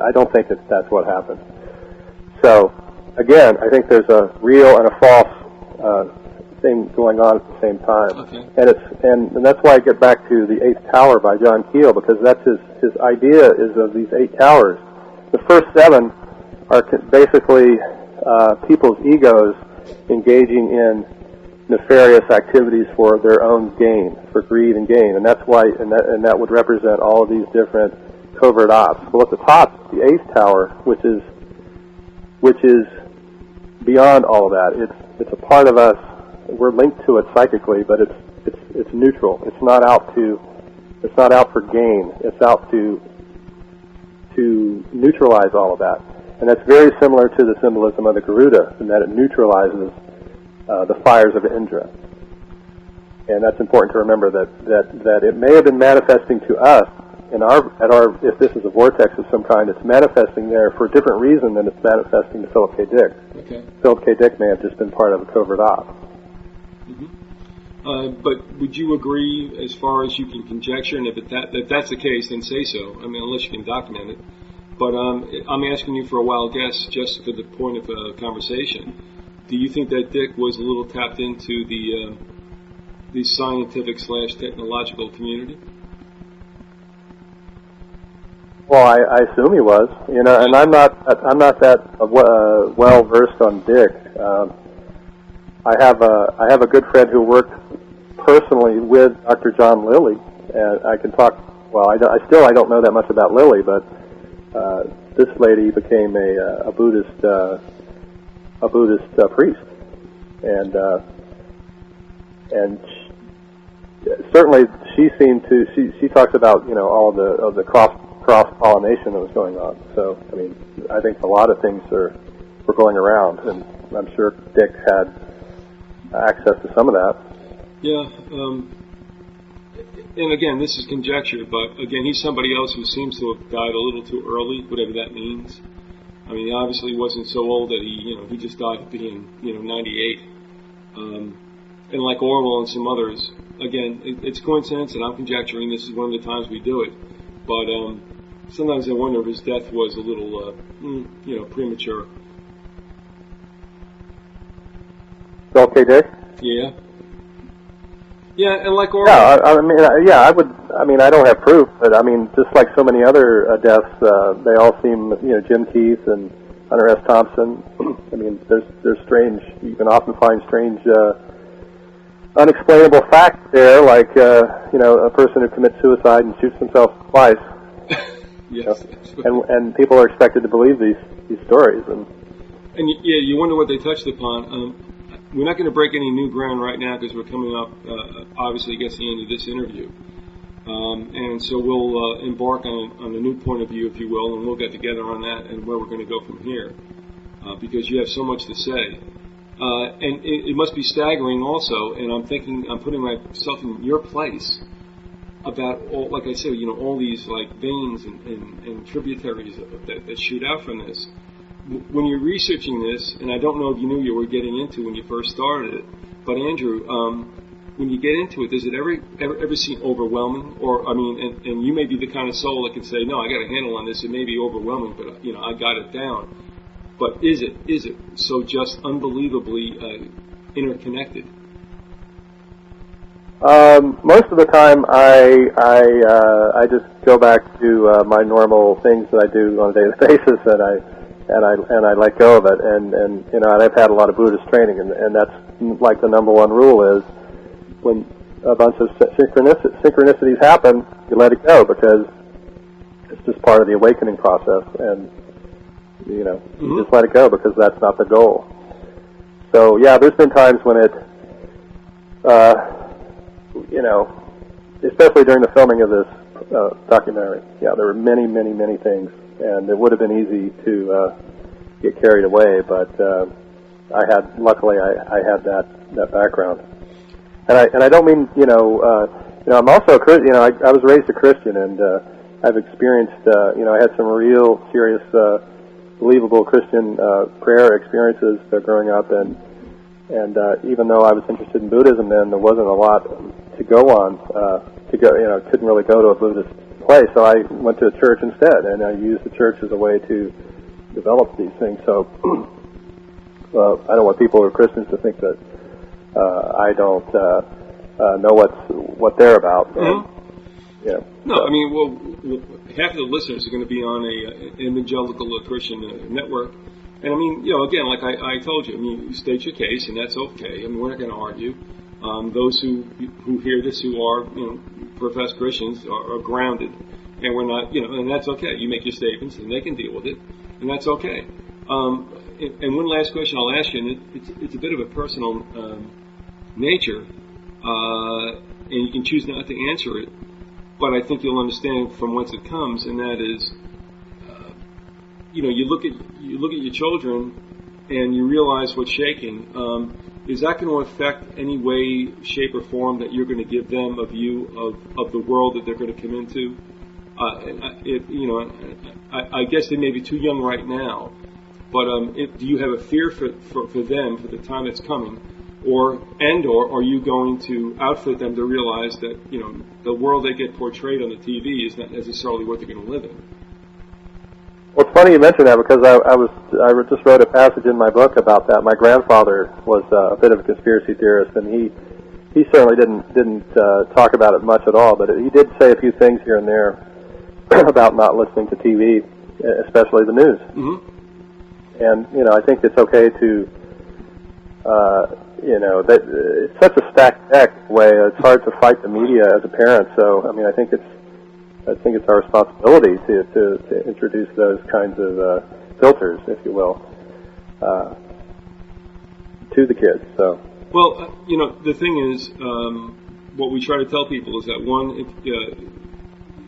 Speaker 2: I don't think that's what happened. So again, I think there's a real and a false thing going on at the same time.
Speaker 1: Okay.
Speaker 2: And that's why I get back to the Eighth Tower by John Keel, because that's his idea is of these 8 towers. The first 7 are basically people's egos engaging in nefarious activities for their own gain, for greed and gain, and that's why, and that would represent all of these different covert ops. Well, at the top, the 8th tower, which is beyond all of that. It's a part of us. We're linked to it psychically, but it's neutral. It's not out for gain. It's out to neutralize all of that. And that's very similar to the symbolism of the Garuda, in that it neutralizes the fires of Indra. And that's important to remember that it may have been manifesting to us if this is a vortex of some kind, it's manifesting there for a different reason than it's manifesting to Philip K. Dick.
Speaker 1: Okay.
Speaker 2: Philip K. Dick may have just been part of a covert op.
Speaker 1: Mm-hmm. But would you agree, as far as you can conjecture, and if that's the case, then say so. I mean, unless you can document it. But I'm asking you for a wild guess, just for the point of conversation. Do you think that Dick was a little tapped into the scientific/technological community?
Speaker 2: Well, I assume he was, and I'm not that well versed on Dick. I have a good friend who worked personally with Dr. John Lilly, and I can talk. Well, I don't know that much about Lilly, but this lady became a Buddhist priest, and certainly she seemed to. She talks about all of the cross-pollination that was going on. So, I mean, I think a lot of things were going around, and I'm sure Dick had access to some of that.
Speaker 1: Yeah, and again, this is conjecture, but again, he's somebody else who seems to have died a little too early, whatever that means. I mean, he obviously wasn't so old that he just died at being 98. And like Orwell and some others, again, it's coincidence, and I'm conjecturing. This is one of the times we do it, but sometimes I wonder if his death was a little, premature.
Speaker 2: Okay, Dick?
Speaker 1: Yeah. Yeah, and like Orwell.
Speaker 2: Yeah, I would. I mean, I don't have proof, but I mean, just like so many other deaths, they all seem, Jim Keith and Hunter S. Thompson. I mean, there's strange. You can often find strange, unexplainable facts there, like a person who commits suicide and shoots himself twice.
Speaker 1: Yes.
Speaker 2: And people are expected to believe these stories, and
Speaker 1: you wonder what they touched upon. We're not going to break any new ground right now because we're coming up, obviously, against the end of this interview. And so we'll embark on a new point of view, if you will, and we'll get together on that and where we're going to go from here, because you have so much to say. And it must be staggering also, and I'm putting myself in your place about, all, like I said, all these like veins and tributaries that shoot out from this. When you're researching this, and I don't know if you knew you were getting into when you first started it, but Andrew, when you get into it, does it ever seem overwhelming? Or, I mean, and you may be the kind of soul that can say, no, I got a handle on this. It may be overwhelming, but I got it down. But is it so just unbelievably interconnected?
Speaker 2: Most of the time, I just go back to my normal things that I do on a daily basis, and I let go of it. And I've had a lot of Buddhist training, and that's like the number one rule is when a bunch of synchronicities happen, you let it go because it's just part of the awakening process, and you just let it go because that's not the goal. So yeah, there's been times when it, especially during the filming of this documentary, there were many, many, many things, and it would have been easy to get carried away, but luckily I had that background, and I don't mean I'm also a Christian. I was raised a Christian, and I've experienced I had some real serious believable Christian prayer experiences growing up, and even though I was interested in Buddhism then, there wasn't a lot to go on. Couldn't really go to a Buddhist place, so I went to a church instead, and I used the church as a way to develop these things. So I don't want people who are Christians to think that I don't know what they're about.
Speaker 1: Mm-hmm. No, I mean, well, half of the listeners are going to be on an evangelical Christian network. And I mean, again, like I told you, I mean, you state your case, and that's okay. I mean, we're not going to argue. Those who hear this, who are, professed Christians, are grounded. And we're not, and that's okay. You make your statements, and they can deal with it, and that's okay. And one last question I'll ask you, and it's a bit of a personal nature, and you can choose not to answer it. But I think you'll understand from whence it comes, and that is, you look at your children, and you realize what's shaking, is that going to affect any way, shape, or form that you're going to give them a view of the world that they're going to come into? I guess they may be too young right now, but do you have a fear for them for the time that's coming, or are you going to outfit them to realize that the world they get portrayed on the TV is not necessarily what they're going to live in?
Speaker 2: Well, it's funny you mention that because I just wrote a passage in my book about that. My grandfather was a bit of a conspiracy theorist, and he certainly didn't talk about it much at all, but he did say a few things here and there about not listening to TV, especially the news. Mm-hmm. And I think it's okay to that it's such a stacked deck way. It's hard to fight the media as a parent. So I think it's our responsibility to introduce those kinds of filters, if you will, to the kids. So.
Speaker 1: Well, the thing is, what we try to tell people is that one,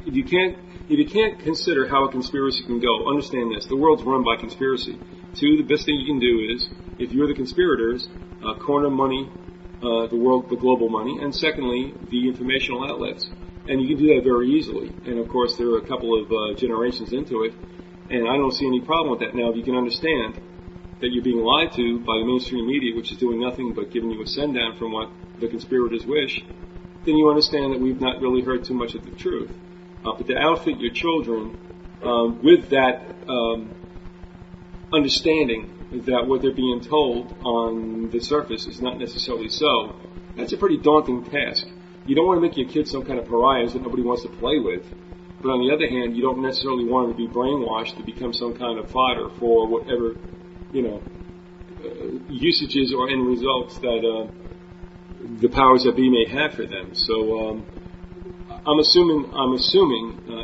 Speaker 1: if you can't consider how a conspiracy can go, understand this: the world's run by conspiracy. Two, the best thing you can do is, if you're the conspirators, corner money, the global money, and secondly, the informational outlets. And you can do that very easily. And of course, there are a couple of generations into it, and I don't see any problem with that. Now, if you can understand that you're being lied to by the mainstream media, which is doing nothing but giving you a send-down from what the conspirators wish, then you understand that we've not really heard too much of the truth. But to outfit your children with that understanding that what they're being told on the surface is not necessarily so, that's a pretty daunting task. You don't want to make your kids some kind of pariahs that nobody wants to play with. But on the other hand, you don't necessarily want them to be brainwashed to become some kind of fodder for whatever, usages or end results that the powers that be may have for them. So I'm assuming,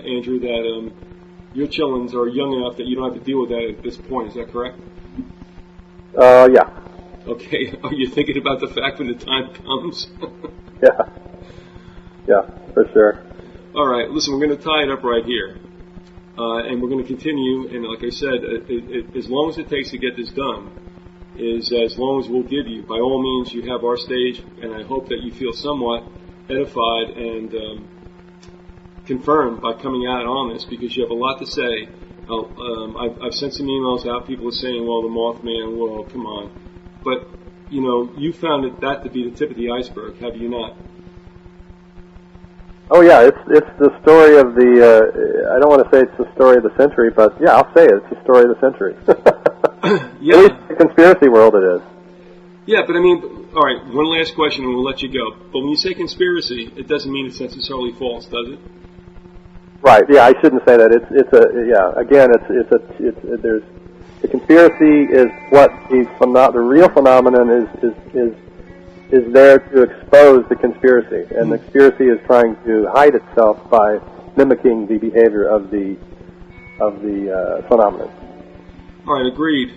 Speaker 1: Andrew, that your children are young enough that you don't have to deal with that at this point. Is that correct?
Speaker 2: Yeah.
Speaker 1: Okay. Are you thinking about the fact when the time comes?
Speaker 2: Yeah, for sure.
Speaker 1: All right. Listen, we're going to tie it up right here. And we're going to continue. And like I said, as long as it takes to get this done, is as long as we'll give you. By all means, you have our stage, and I hope that you feel somewhat edified and confirmed by coming out on this, because you have a lot to say. I've sent some emails out. People are saying, well, the Mothman, well, come on. But, you found that to be the tip of the iceberg, have you not?
Speaker 2: Oh, yeah, it's the story of the, I don't want to say it's the story of the century, but, yeah, I'll say it. It's the story of the century.
Speaker 1: Yeah.
Speaker 2: At least in the conspiracy world it is.
Speaker 1: Yeah, but all right, one last question and we'll let you go. But when you say conspiracy, it doesn't mean it's necessarily false, does it?
Speaker 2: Right. Yeah, I shouldn't say that. There's the conspiracy is what the real phenomenon is there to expose the conspiracy, and the conspiracy is trying to hide itself by mimicking the behavior of the phenomenon.
Speaker 1: All right, agreed.